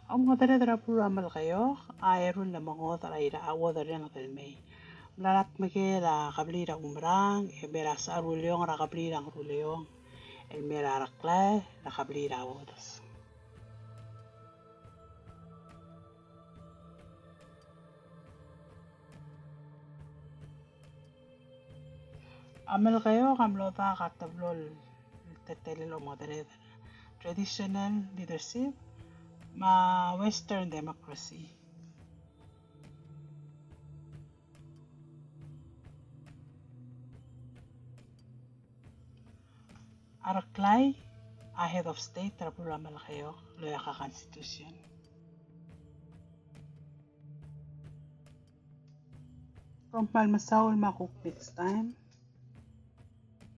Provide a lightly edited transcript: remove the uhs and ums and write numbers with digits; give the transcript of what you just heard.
Omgodere dra puramal kayo, aerun la mangoda la ira awoda rena del mei. Mlarat mege la kablira umrang, e mera saru leong ra kablira ngru leong. El mera raklai la kablira awodas. Amel kayo kamlota katablol tetelil omgodere traditional leadership ma Western democracy. Araklay a head of state trapula malakayo loya ka constitution. From Palmasaul makuk next time.